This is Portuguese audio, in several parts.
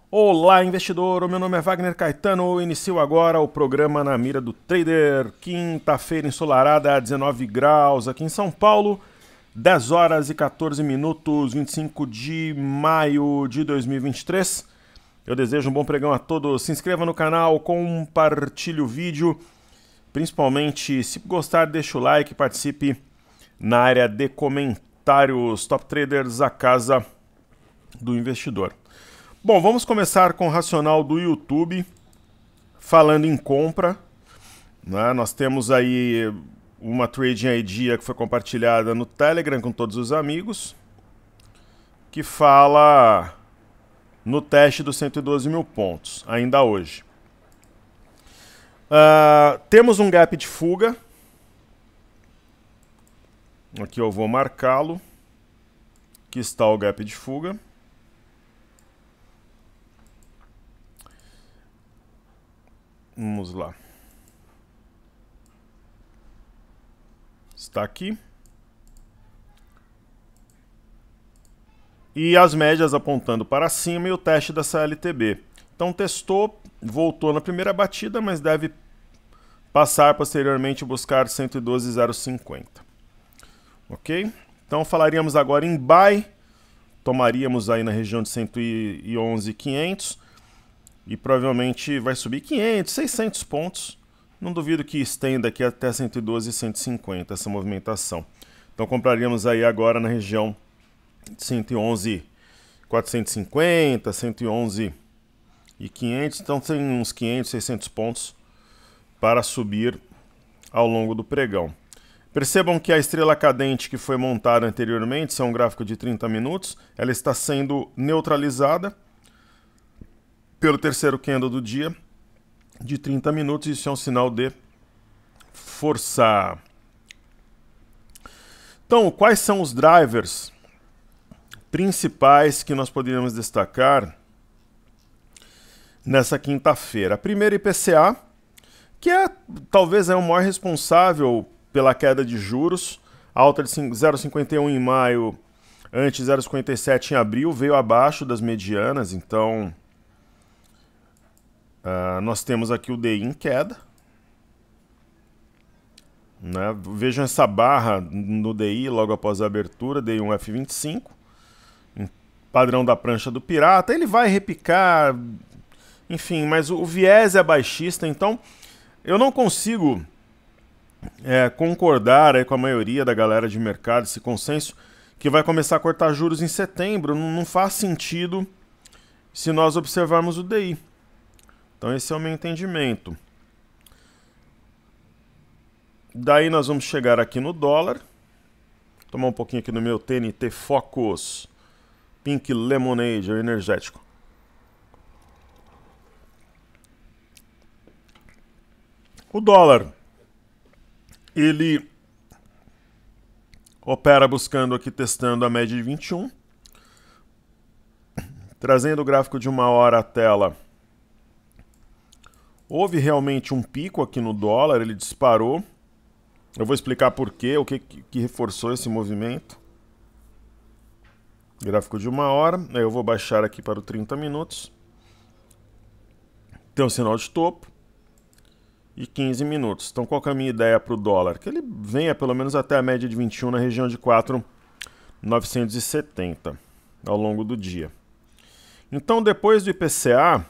Olá, investidor! O meu nome é Wagner Caetano. Inicio agora o programa Na Mira do Trader. Quinta-feira ensolarada, 19 graus aqui em São Paulo. 10 horas e 14 minutos, 25 de maio de 2023. Eu desejo um bom pregão a todos. Se inscreva no canal, compartilhe o vídeo. Principalmente, se gostar, deixa o like, participe na área de comentários. Top Traders, a casa do investidor. Bom, vamos começar com o racional do YouTube, falando em compra. Né? Nós temos aí uma Trading Idea que foi compartilhada no Telegram com todos os amigos, que fala no teste dos 112 mil pontos, ainda hoje. Temos um gap de fuga. Aqui eu vou marcá-lo. Aqui está o gap de fuga. Vamos lá. Está aqui. E as médias apontando para cima e o teste da CLTB. Então testou, voltou na primeira batida, mas deve passar posteriormente e buscar 112,050. Ok? Então falaríamos agora em buy. Tomaríamos aí na região de 111,500. E provavelmente vai subir 500, 600 pontos. Não duvido que estenda aqui até 112,150 essa movimentação. Então compraríamos aí agora na região de 111,450, 111,500. Então tem uns 500, 600 pontos para subir ao longo do pregão. Percebam que a estrela cadente que foi montada anteriormente, isso é um gráfico de 30 minutos, ela está sendo neutralizada pelo terceiro candle do dia, de 30 minutos, isso é um sinal de força. Então, quais são os drivers principais que nós poderíamos destacar nessa quinta-feira? A primeira, IPCA, que talvez é o maior responsável pela queda de juros, alta de 0,51 em maio, antes 0,57 em abril, veio abaixo das medianas, então nós temos aqui o DI em queda. Né? Vejam essa barra no DI logo após a abertura, DI 1F25. Padrão da prancha do pirata. Ele vai repicar, enfim, mas o viés é baixista, então eu não consigo concordar aí com a maioria da galera de mercado, esse consenso, que vai começar a cortar juros em setembro. Não faz sentido se nós observarmos o DI. Então esse é o meu entendimento. Daí nós vamos chegar aqui no dólar. Tomar um pouquinho aqui no meu TNT Focus Pink Lemonade, o energético. O dólar, ele opera buscando aqui, testando a média de 21. Trazendo o gráfico de 1 hora à tela. Houve realmente um pico aqui no dólar, ele disparou. Eu vou explicar por quê, o que reforçou esse movimento. Gráfico de 1 hora, aí eu vou baixar aqui para o 30 minutos. Tem um sinal de topo. E 15 minutos. Então qual que é a minha ideia para o dólar? Que ele venha pelo menos até a média de 21 na região de 4.970 ao longo do dia. Então depois do IPCA,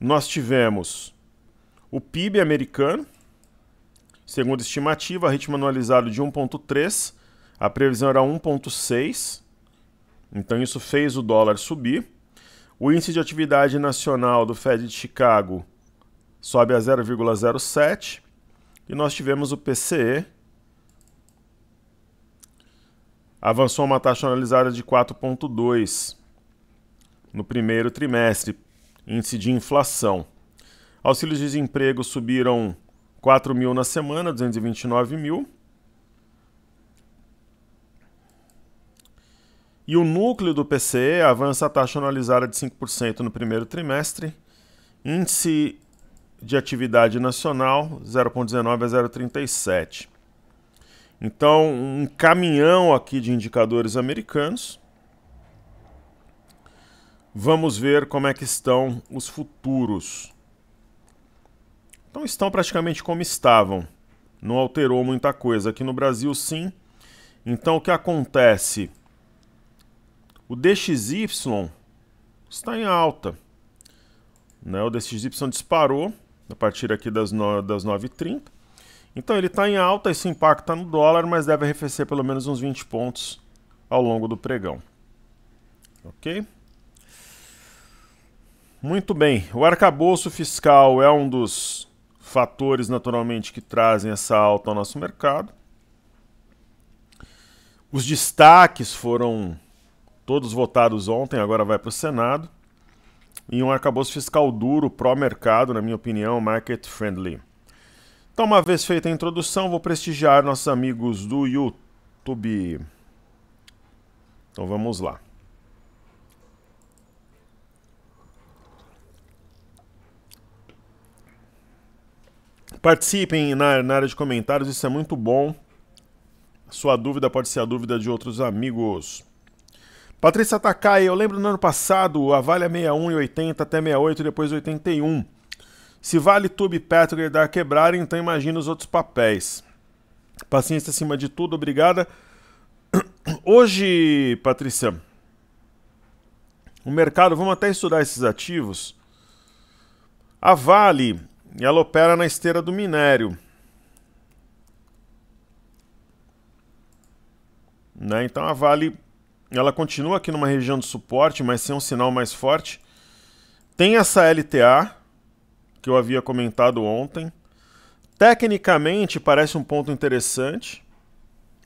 nós tivemos o PIB americano, segundo estimativa, ritmo anualizado de 1,3, a previsão era 1,6, então isso fez o dólar subir. O índice de atividade nacional do Fed de Chicago sobe a 0,07 e nós tivemos o PCE, avançou uma taxa anualizada de 4,2 no primeiro trimestre. Índice de inflação. Auxílios de desemprego subiram 4 mil na semana, 229 mil. E o núcleo do PCE avança a taxa anualizada de 5% no primeiro trimestre. Índice de atividade nacional, 0,19 a 0,37. Então, um caminhão aqui de indicadores americanos. Vamos ver como é que estão os futuros. Então estão praticamente como estavam. Não alterou muita coisa. Aqui no Brasil, sim. Então o que acontece? O DXY está em alta. Né? O DXY disparou a partir aqui das 9h30. Então ele está em alta, isso impacta no dólar, mas deve arrefecer pelo menos uns 20 pontos ao longo do pregão. Ok? Muito bem. O arcabouço fiscal é um dos fatores, naturalmente, que trazem essa alta ao nosso mercado. Os destaques foram todos votados ontem, agora vai para o Senado. E um arcabouço fiscal duro, pró-mercado, na minha opinião, market friendly. Então, uma vez feita a introdução, vou prestigiar nossos amigos do YouTube. Então, vamos lá. Participem na área de comentários, isso é muito bom. Sua dúvida pode ser a dúvida de outros amigos. Patrícia Takai, eu lembro no ano passado, a Vale é 61,80 até 68 e depois 81. Se Vale, Tube e Petro herdar quebrar, então imagina os outros papéis. Paciência acima de tudo, obrigada. Hoje, Patrícia, o mercado, vamos até estudar esses ativos. A Vale, ela opera na esteira do minério. Né? Então a Vale, ela continua aqui numa região de suporte, mas sem um sinal mais forte. Tem essa LTA, que eu havia comentado ontem. Tecnicamente parece um ponto interessante,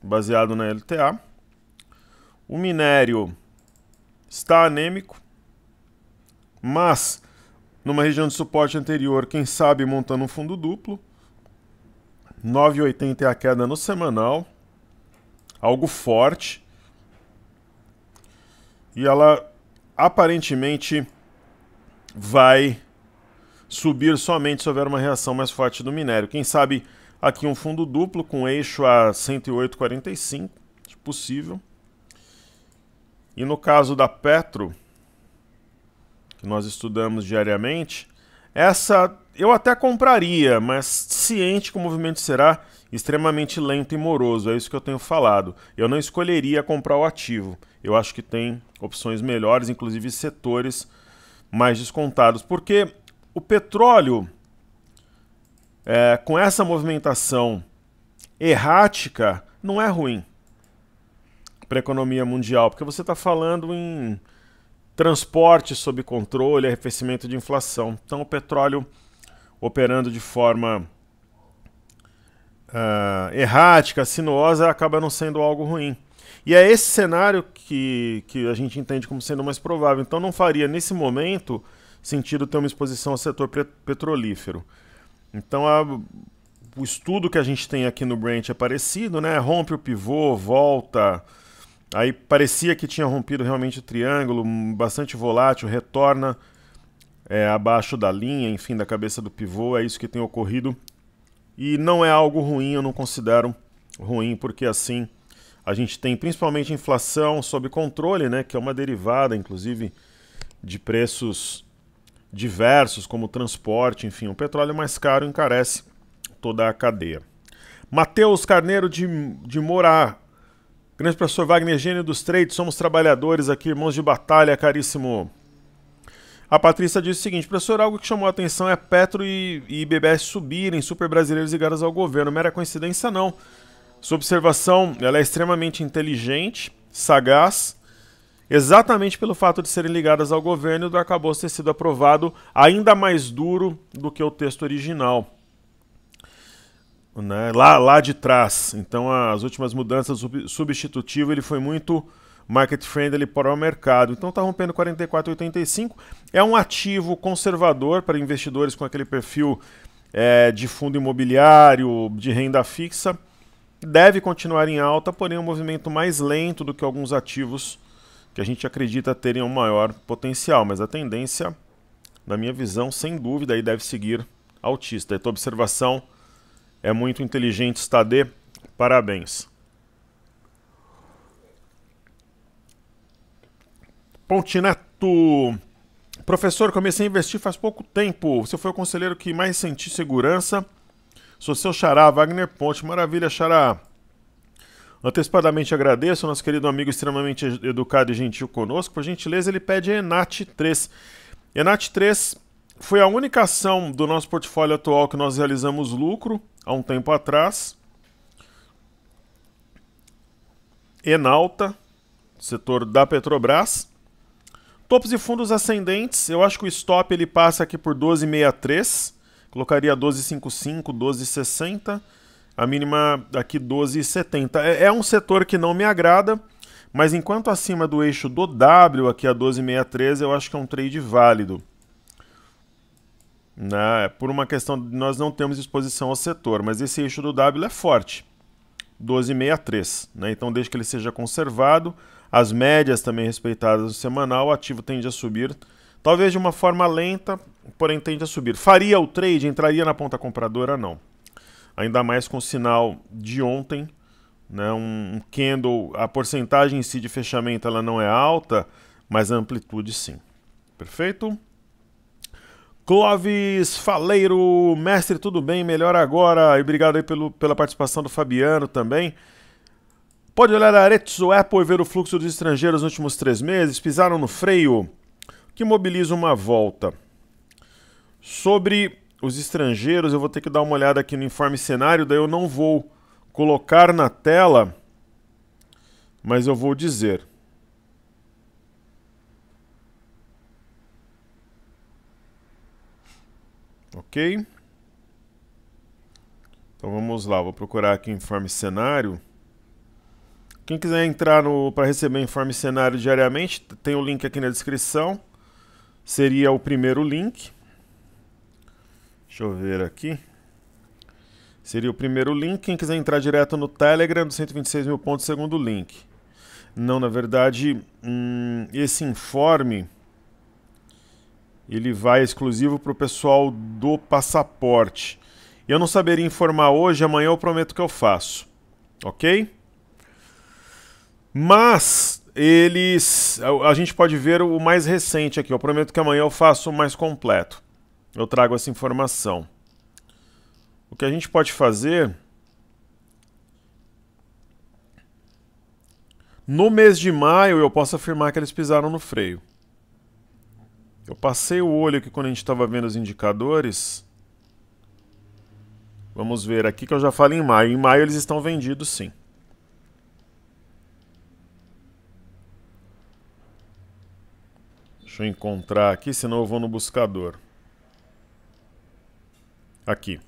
baseado na LTA. O minério está anêmico, mas numa região de suporte anterior, quem sabe montando um fundo duplo. 9,80 é a queda no semanal, algo forte. E ela aparentemente vai subir somente se houver uma reação mais forte do minério. Quem sabe aqui um fundo duplo com eixo a 108,45, se possível. E no caso da Petro, que nós estudamos diariamente, essa eu até compraria, mas ciente que o movimento será extremamente lento e moroso, é isso que eu tenho falado. Eu não escolheria comprar o ativo. Eu acho que tem opções melhores, inclusive setores mais descontados, porque o petróleo, com essa movimentação errática, não é ruim para a economia mundial, porque você está falando em transporte sob controle, arrefecimento de inflação. Então o petróleo operando de forma errática, sinuosa, acaba não sendo algo ruim. E é esse cenário que a gente entende como sendo mais provável. Então não faria, nesse momento, sentido ter uma exposição ao setor petrolífero. Então o estudo que a gente tem aqui no Brent é parecido, né? Rompe o pivô, volta. Aí parecia que tinha rompido realmente o triângulo, bastante volátil, retorna abaixo da linha, enfim, da cabeça do pivô. É isso que tem ocorrido. E não é algo ruim, eu não considero ruim, porque assim a gente tem principalmente inflação sob controle, né, que é uma derivada, inclusive, de preços diversos, como transporte, enfim. O petróleo é mais caro, encarece toda a cadeia. Matheus Carneiro de Moura. Grande professor Wagner, gênio dos trades, somos trabalhadores aqui, irmãos de batalha, caríssimo. A Patrícia disse o seguinte: professor, algo que chamou a atenção é Petro e BBS subirem, super brasileiros ligados ao governo. Mera coincidência, não. Sua observação, ela é extremamente inteligente, sagaz, exatamente pelo fato de serem ligadas ao governo e do arcabouço ter sido aprovado ainda mais duro do que o texto original. Né, lá de trás. Então as últimas mudanças, o substitutivo, ele foi muito market friendly para o mercado. Então está rompendo 44,85. É um ativo conservador para investidores com aquele perfil de fundo imobiliário, de renda fixa. Deve continuar em alta, porém um movimento mais lento do que alguns ativos que a gente acredita terem um maior potencial. Mas a tendência, na minha visão, sem dúvida, aí deve seguir altista. A tua observação é muito inteligente, Stade. Parabéns. Ponte Neto. Professor, comecei a investir faz pouco tempo. Você foi o conselheiro que mais senti segurança. Sou seu xará, Wagner Ponte. Maravilha, xará. Antecipadamente agradeço ao nosso querido amigo extremamente educado e gentil conosco. Por gentileza, ele pede Enat 3. Enat 3 foi a única ação do nosso portfólio atual que nós realizamos lucro há um tempo atrás. Enalta, setor da Petrobras. Topos e fundos ascendentes, eu acho que o stop ele passa aqui por 12,63. Colocaria 12,55, 12,60. A mínima aqui 12,70. É um setor que não me agrada, mas enquanto acima do eixo do W, aqui a 12,63, eu acho que é um trade válido. Né? Por uma questão de nós não temos exposição ao setor, mas esse eixo do W é forte. 12,63. Né? Então, desde que ele seja conservado, as médias também respeitadas no semanal, o ativo tende a subir. Talvez de uma forma lenta, porém tende a subir. Faria o trade? Entraria na ponta compradora? Não. Ainda mais com o sinal de ontem, né, um candle, a porcentagem em si de fechamento ela não é alta, mas a amplitude sim. Perfeito? Clóvis Faleiro, mestre, tudo bem? Melhor agora. E obrigado aí pela participação do Fabiano também. Pode olhar a Arezzo Apple e ver o fluxo dos estrangeiros nos últimos 3 meses. Pisaram no freio, o que mobiliza uma volta. Sobre os estrangeiros, eu vou ter que dar uma olhada aqui no informe cenário, daí eu não vou colocar na tela, mas eu vou dizer. Ok? Então vamos lá, vou procurar aqui o informe cenário. Quem quiser entrar para receber informe cenário diariamente, tem o link aqui na descrição. Seria o primeiro link. Deixa eu ver aqui. Seria o primeiro link. Quem quiser entrar direto no Telegram, dos 126 mil pontos, segundo link. Não, na verdade, esse informe ele vai exclusivo para o pessoal do passaporte. Eu não saberia informar hoje, amanhã eu prometo que eu faço. Ok? Mas a gente pode ver o mais recente aqui. Eu prometo que amanhã eu faço o mais completo. Eu trago essa informação. O que a gente pode fazer... No mês de maio, eu posso afirmar que eles pisaram no freio. Eu passei o olho aqui quando a gente estava vendo os indicadores. Vamos ver aqui que eu já falo em maio. Em maio eles estão vendidos, sim. Deixa eu encontrar aqui, senão eu vou no buscador. Aqui.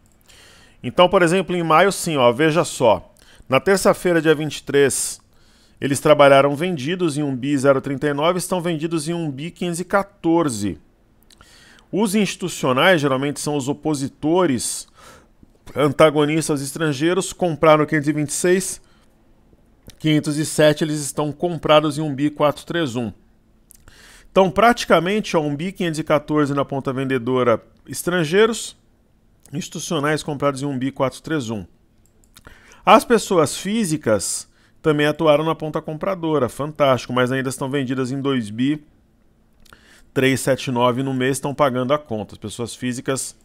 Então, por exemplo, em maio, sim, ó, veja só. Na terça-feira, dia 23, eles trabalharam vendidos em um bi 0,39, estão vendidos em um bi 514. Os institucionais, geralmente são os opositores, antagonistas estrangeiros, compraram 526, 507, eles estão comprados em um bi 431. Então, praticamente, ó, um bi 514 na ponta vendedora estrangeiros, institucionais comprados em um bi 431. As pessoas físicas também atuaram na ponta compradora, fantástico, mas ainda estão vendidas em 2 bi 379 no mês, estão pagando a conta. As pessoas físicas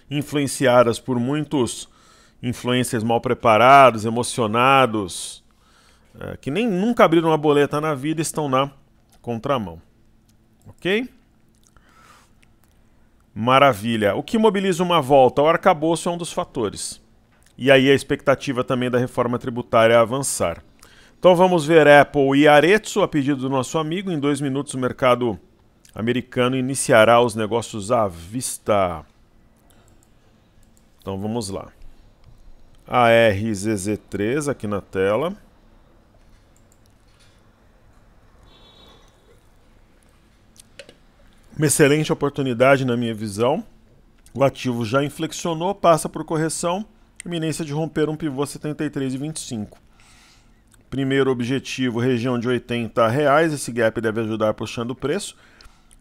influenciadas por muitos influencers mal preparados, emocionados, que nem nunca abriram uma boleta na vida, estão na contramão. Ok? Maravilha. O que mobiliza uma volta? O arcabouço é um dos fatores. E aí a expectativa também da reforma tributária é avançar. Então vamos ver Apple e Arezzo, a pedido do nosso amigo. Em 2 minutos o mercado americano iniciará os negócios à vista. Então vamos lá. ARZZ3 aqui na tela. Uma excelente oportunidade na minha visão. O ativo já inflexionou, passa por correção, iminência de romper um pivô 73,25. Primeiro objetivo, região de R$80. Esse gap deve ajudar puxando o preço,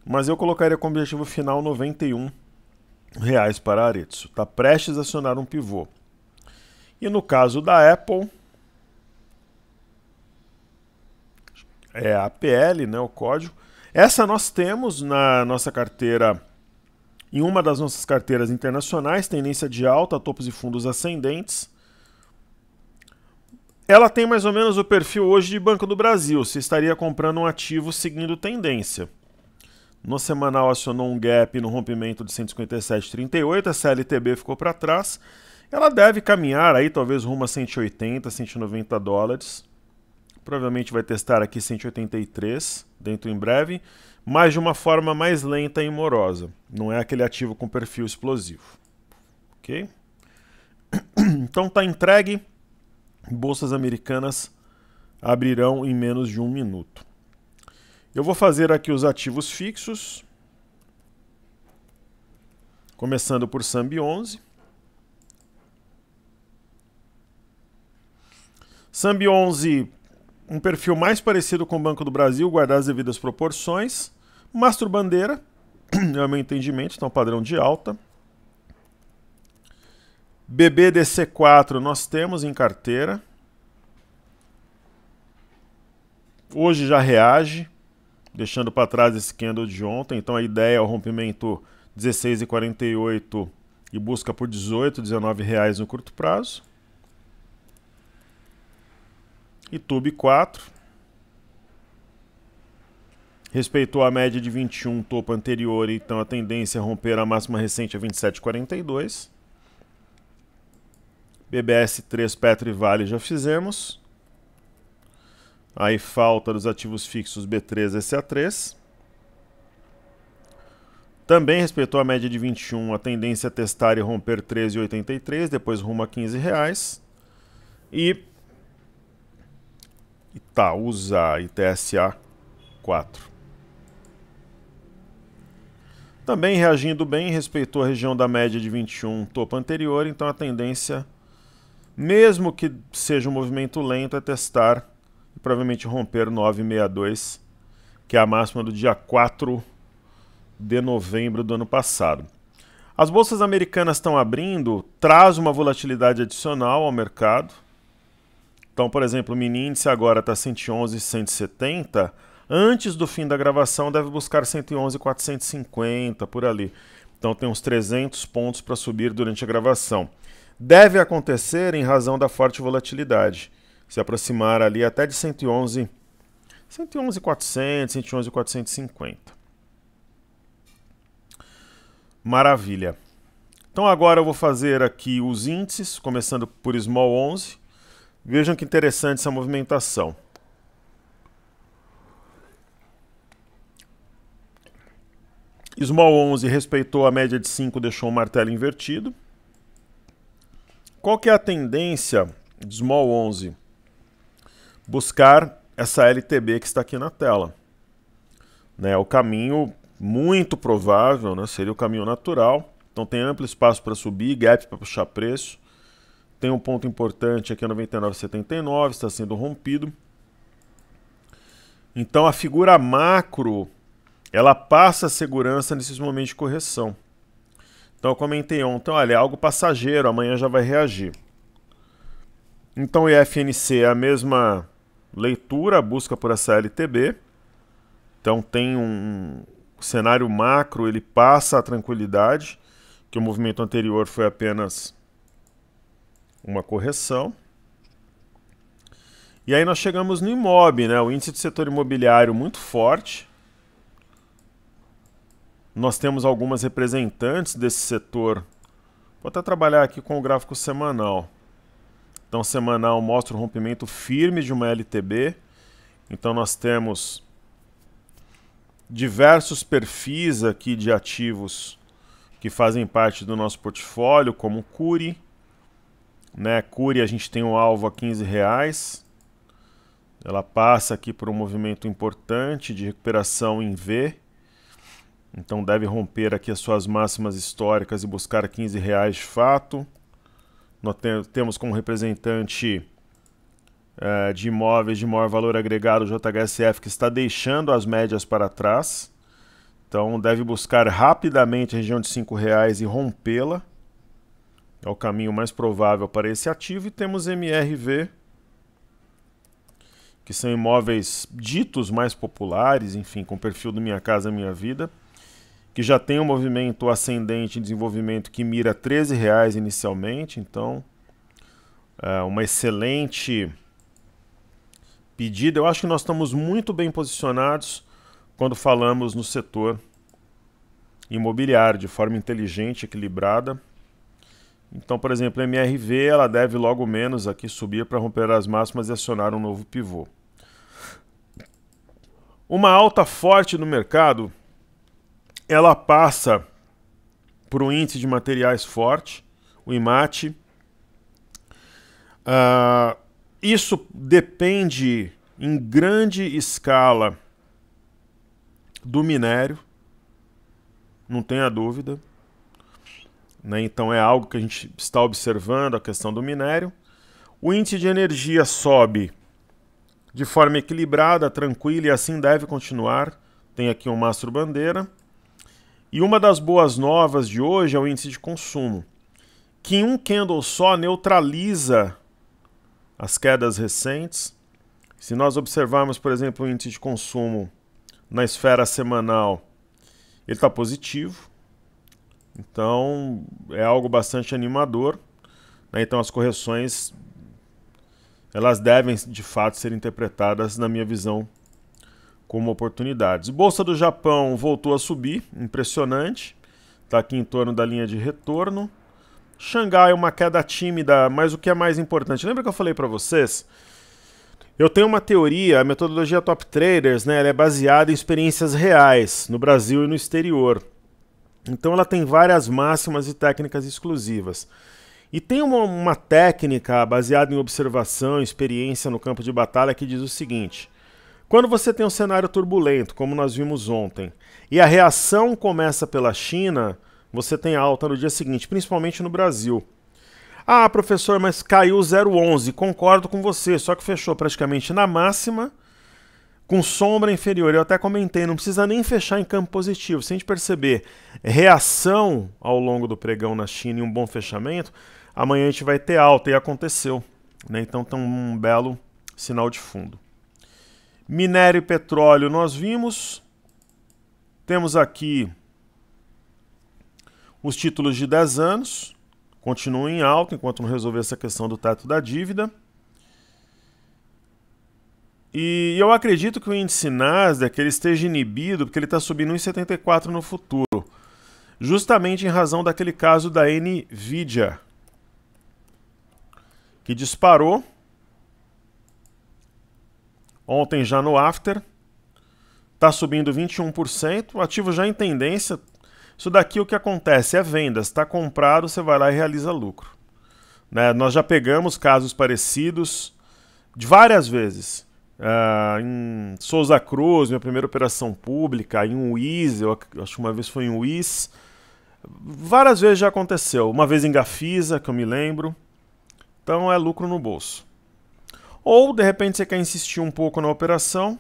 mas eu colocaria como objetivo final R$91 para Arezzo. Está prestes a acionar um pivô. E no caso da Apple, é a APL, né, o código. Essa nós temos na nossa carteira, em uma das nossas carteiras internacionais, tendência de alta, topos e fundos ascendentes. Ela tem mais ou menos o perfil hoje de Banco do Brasil, você estaria comprando um ativo seguindo tendência. No semanal acionou um gap no rompimento de 157,38, a CLTB ficou para trás. Ela deve caminhar aí talvez rumo a 180, 190 dólares. Provavelmente vai testar aqui 183 dentro em breve, mas de uma forma mais lenta e morosa. Não é aquele ativo com perfil explosivo. Ok? Então está entregue. Bolsas americanas abrirão em menos de 1 minuto. Eu vou fazer aqui os ativos fixos, começando por SAMB 11. SAMB 11, um perfil mais parecido com o Banco do Brasil, guardar as devidas proporções. Mastro Bandeira, é o meu entendimento, então padrão de alta. BBDC4 nós temos em carteira. Hoje já reage, deixando para trás esse candle de ontem. Então a ideia é o rompimento 16,48 e busca por 18, 19 reais no curto prazo. E TUB 4. Respeitou a média de 21, topo anterior, então a tendência é romper a máxima recente a 27,42. BBS 3, Petro e Vale já fizemos. Aí falta dos ativos fixos B3 e SA3. Também respeitou a média de 21, a tendência é testar e romper 13,83, depois rumo a 15 reais. E Itaúsa e TSA 4. Também reagindo bem, respeitou a região da média de 21, topo anterior, então a tendência, mesmo que seja um movimento lento, é testar e provavelmente romper 9,62, que é a máxima do dia 4 de novembro do ano passado. As bolsas americanas estão abrindo, traz uma volatilidade adicional ao mercado. Então, por exemplo, o mini índice agora está 111,170. Antes do fim da gravação deve buscar 111,450, por ali. Então tem uns 300 pontos para subir durante a gravação. Deve acontecer em razão da forte volatilidade. Se aproximar ali até de 111,400, 111,450. Maravilha. Então agora eu vou fazer aqui os índices, começando por Small 11. Vejam que interessante essa movimentação. Small 11 respeitou a média de 5, deixou o martelo invertido. Qual que é a tendência de Small 11? Buscar essa LTB que está aqui na tela. Né, o caminho muito provável, né, seria o caminho natural. Então tem amplo espaço para subir, gap para puxar preço. Tem um ponto importante aqui a 99,79, está sendo rompido. Então a figura macro, ela passa segurança nesses momentos de correção. Então eu comentei ontem, olha, é algo passageiro, amanhã já vai reagir. Então o IFNC é a mesma leitura, busca por essa LTB. Então tem um cenário macro, ele passa a tranquilidade, que o movimento anterior foi apenas uma correção. E aí nós chegamos no IMOB, né? O índice do setor imobiliário muito forte. Nós temos algumas representantes desse setor. Vou até trabalhar aqui com o gráfico semanal. Então, semanal mostra o rompimento firme de uma LTB. Então, nós temos diversos perfis aqui de ativos que fazem parte do nosso portfólio, como o Cury. Né? Cury, a gente tem um alvo a R$15. Ela passa aqui por um movimento importante de recuperação em V. Então deve romper aqui as suas máximas históricas e buscar R$15 de fato. Nós temos como representante de imóveis de maior valor agregado o JHSF, que está deixando as médias para trás. Então deve buscar rapidamente a região de R$5 e rompê-la. É o caminho mais provável para esse ativo. E temos MRV, que são imóveis ditos mais populares, enfim, com o perfil do Minha Casa Minha Vida, que já tem um movimento ascendente em desenvolvimento que mira R$ 13 inicialmente, então uma excelente pedida. Eu acho que nós estamos muito bem posicionados quando falamos no setor imobiliário, de forma inteligente, equilibrada. Então, por exemplo, a MRV ela deve logo menos aqui subir para romper as máximas e acionar um novo pivô. Uma alta forte no mercado, ela passa por um índice de materiais forte, o IMAT. Isso depende em grande escala do minério, não tenha dúvida. Né? Então é algo que a gente está observando, a questão do minério. O índice de energia sobe de forma equilibrada, tranquila, e assim deve continuar. Tem aqui um mastro bandeira. E uma das boas novas de hoje é o índice de consumo, que em um candle só neutraliza as quedas recentes. Se nós observarmos, por exemplo, o índice de consumo na esfera semanal, ele está positivo. Então, é algo bastante animador. Né? Então, as correções, elas devem, de fato, ser interpretadas, na minha visão, como oportunidades. Bolsa do Japão voltou a subir, impressionante. Está aqui em torno da linha de retorno. Xangai, uma queda tímida, mas o que é mais importante? Lembra que eu falei para vocês? Eu tenho uma teoria, a metodologia Top Traders, né, ela é baseada em experiências reais, no Brasil e no exterior. Então ela tem várias máximas e técnicas exclusivas. E tem uma técnica baseada em observação, experiência no campo de batalha que diz o seguinte: quando você tem um cenário turbulento, como nós vimos ontem, e a reação começa pela China, você tem alta no dia seguinte, principalmente no Brasil. Ah, professor, mas caiu 0,11, concordo com você, só que fechou praticamente na máxima, com sombra inferior. Eu até comentei, não precisa nem fechar em campo positivo. Se a gente perceber reação ao longo do pregão na China e um bom fechamento, amanhã a gente vai ter alta, e aconteceu. Né? Então tem um belo sinal de fundo. Minério e petróleo nós vimos. Temos aqui os títulos de 10 anos, continuam em alta enquanto não resolver essa questão do teto da dívida. E eu acredito que o índice Nasdaq ele esteja inibido porque ele está subindo 1,74 no futuro, justamente em razão daquele caso da NVIDIA, que disparou ontem já no after, está subindo 21%, o ativo já em tendência. Isso daqui o que acontece é vendas, está comprado, você vai lá e realiza lucro. Né? Nós já pegamos casos parecidos de várias vezes. Em Souza Cruz, minha primeira operação pública, em Wiz, eu acho que uma vez foi em Wiz. Várias vezes já aconteceu. Uma vez em Gafisa, que eu me lembro. Então é lucro no bolso. Ou, de repente, você quer insistir um pouco na operação.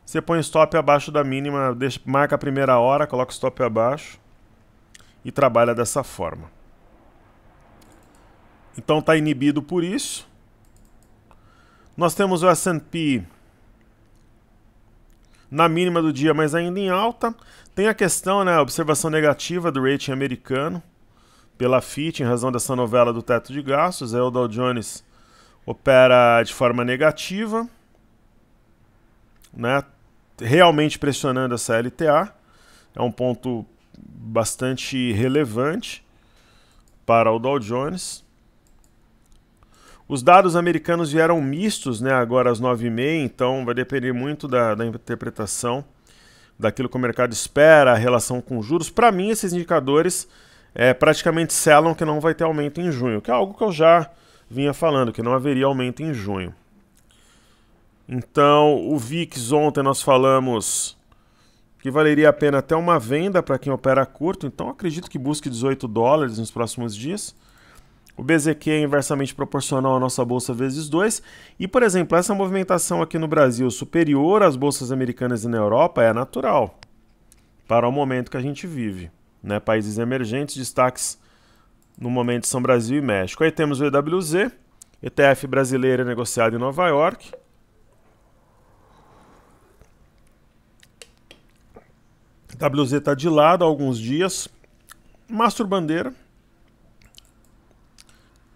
Você põe stop abaixo da mínima, marca a primeira hora, coloca o stop abaixo e trabalha dessa forma. Então está inibido por isso. Nós temos o S&P na mínima do dia, mas ainda em alta. Tem a questão, né, a observação negativa do rating americano pela Fitch em razão dessa novela do teto de gastos. Aí o Dow Jones opera de forma negativa, né, realmente pressionando essa LTA. É um ponto bastante relevante para o Dow Jones. Os dados americanos vieram mistos, né, agora às 9h30, então vai depender muito da interpretação daquilo que o mercado espera, a relação com juros. Para mim, esses indicadores praticamente selam que não vai ter aumento em junho, que é algo que eu já vinha falando, que não haveria aumento em junho. Então, o VIX ontem nós falamos que valeria a pena até uma venda para quem opera curto, então acredito que busque $18 nos próximos dias. O BZQ é inversamente proporcional à nossa bolsa vezes 2. E, por exemplo, essa movimentação aqui no Brasil superior às bolsas americanas e na Europa é natural para o momento que a gente vive. Né? Países emergentes, destaques no momento são Brasil e México. Aí temos o EWZ, ETF brasileiro negociado em Nova York. WZ está de lado há alguns dias. Mastro bandeira.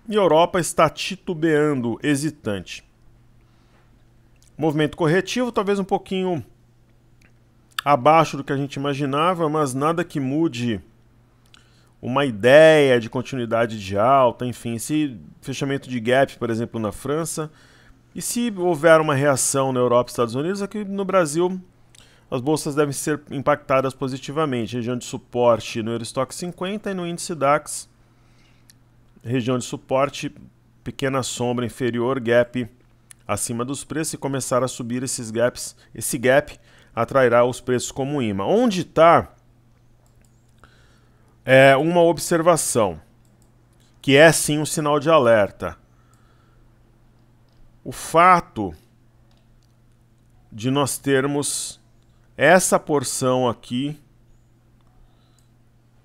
E a Europa está titubeando, hesitante. Movimento corretivo, talvez um pouquinho abaixo do que a gente imaginava, mas nada que mude uma ideia de continuidade de alta, enfim, esse fechamento de gap, por exemplo, na França. E se houver uma reação na Europa e Estados Unidos, aqui no Brasil as bolsas devem ser impactadas positivamente. Região de suporte no Eurostoxx 50 e no índice DAX. Região de suporte, pequena sombra inferior, gap acima dos preços. E começar a subir esses gaps, esse gap atrairá os preços como imã. Onde está uma observação, que é sim um sinal de alerta. O fato de nós termos essa porção aqui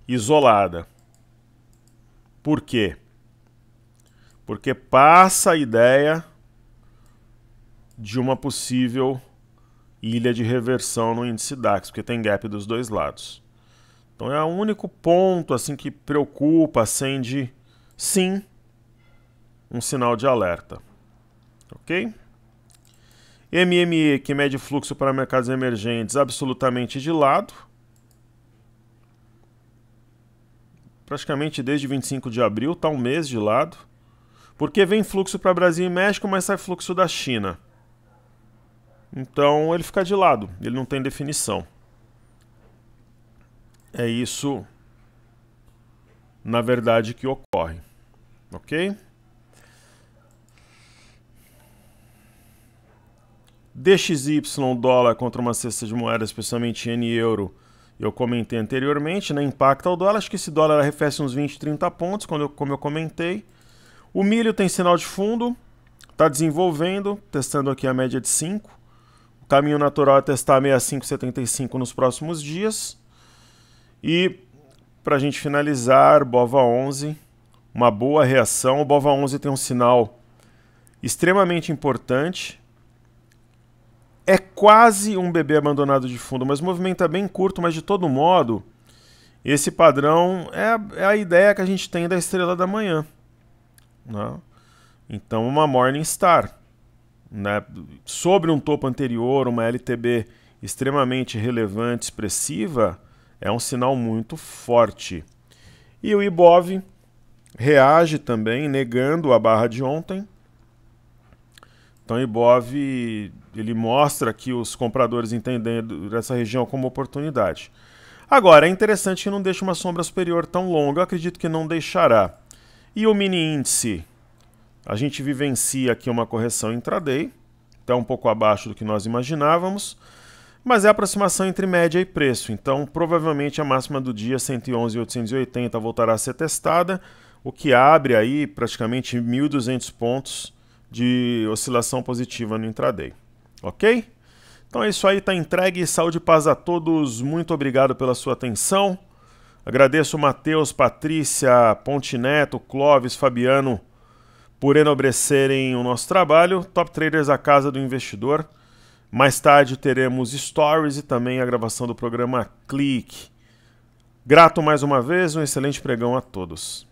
isolada. Por quê? Porque passa a ideia de uma possível ilha de reversão no índice DAX, porque tem gap dos dois lados. Então é o único ponto assim que preocupa, acende, sim, um sinal de alerta. Ok? MME, que mede fluxo para mercados emergentes, absolutamente de lado. Praticamente desde 25 de abril, está um mês de lado. Porque vem fluxo para Brasil e México, mas sai fluxo da China. Então ele fica de lado, ele não tem definição. É isso, na verdade, que ocorre. Ok? DXY, dólar contra uma cesta de moedas, especialmente ien e euro, eu comentei anteriormente, né? Impacta o dólar. Acho que esse dólar arrefece uns 20, 30 pontos, como eu comentei. O milho tem sinal de fundo, está desenvolvendo, testando aqui a média de 5. O caminho natural é testar 65,75 nos próximos dias. E, para a gente finalizar, BOVA11, uma boa reação. O BOVA11 tem um sinal extremamente importante. É quase um bebê abandonado de fundo, mas o movimento é bem curto, mas de todo modo, esse padrão é a ideia que a gente tem da estrela da manhã. Né? Então, uma Morningstar, né? Sobre um topo anterior, uma LTB extremamente relevante, expressiva, é um sinal muito forte. E o Ibov reage também, negando a barra de ontem. Então, o Ibov ele mostra aqui os compradores entendendo essa região como oportunidade. Agora, é interessante que não deixe uma sombra superior tão longa, eu acredito que não deixará. E o mini índice, a gente vivencia aqui uma correção intraday, até um pouco abaixo do que nós imaginávamos, mas é a aproximação entre média e preço. Então, provavelmente a máxima do dia, 111,880, voltará a ser testada, o que abre aí praticamente 1.200 pontos de oscilação positiva no intraday. Ok? Então é isso aí, está entregue. Saúde e paz a todos. Muito obrigado pela sua atenção. Agradeço Matheus, Patrícia, Pontineto, Clóvis, Fabiano por enobrecerem o nosso trabalho. Top Traders, a casa do investidor. Mais tarde teremos stories e também a gravação do programa Clique. Grato mais uma vez, um excelente pregão a todos.